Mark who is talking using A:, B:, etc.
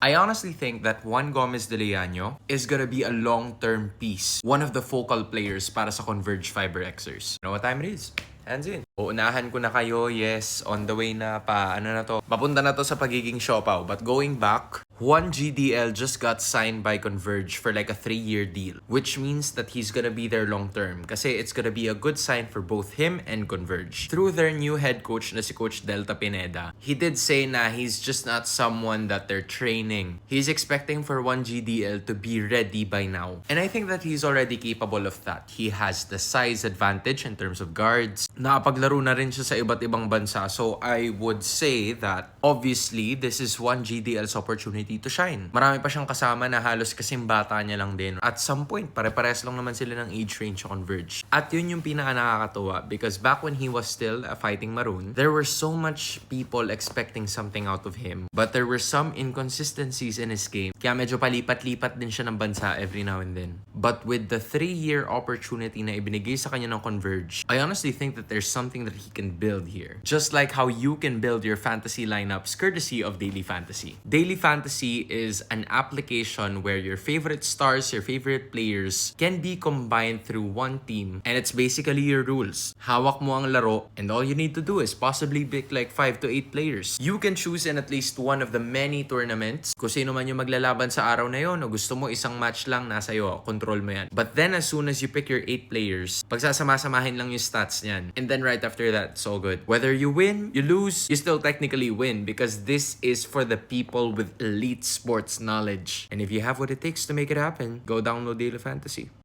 A: I honestly think that Juan Gomez de Leano is gonna be a long-term piece. One of the focal players para sa Converge Fiber Xers. You know what time it is? Hands in. Uunahan ko na kayo, yes, on the way na pa, papunta na to sa pagiging siopaw. But going back, Juan GDL just got signed by Converge for like a 3-year deal, which means that he's gonna be there long term kasi it's gonna be a good sign for both him and Converge. Through their new head coach na si Coach Delta Pineda, he did say na he's just not someone that they're training. He's expecting for Juan GDL to be ready by now. And I think that he's already capable of that. He has the size advantage in terms of guards. Nakapaglaro na rin siya sa iba't ibang bansa. So I would say that obviously this is Juan GDL's opportunity to shine. Marami pa siyang kasama na halos kasing bata niya lang din. At some point, pare-pares lang naman sila ng age range sa Converge. At yun yung pinaka nakakatuwa because back when he was still a fighting Maroon, there were so much people expecting something out of him. But there were some inconsistencies in his game. Kaya medyo palipat-lipat din siya ng bansa every now and then. But with the 3-year opportunity na ibinigay sa kanya ng Converge, I honestly think that there's something that he can build here. Just like how you can build your fantasy lineups courtesy of Daily Fantasy. Daily Fantasy is an application where your favorite stars, your favorite players can be combined through one team, and it's basically your rules. Hawak mo ang laro, and all you need to do is possibly pick like 5 to 8 players. You can choose in at least one of the many tournaments. Kung sino man yung maglalaban sa araw na yon, o gusto mo isang match lang, nasa iyo, control mo yan. But then as soon as you pick your 8 players, pagsasama-samahin lang yung stats niyan. And then right after that, it's all good. Whether you win, you lose, you still technically win because this is for the people with elite sports knowledge. And if you have what it takes to make it happen, go download Daily Fantasy.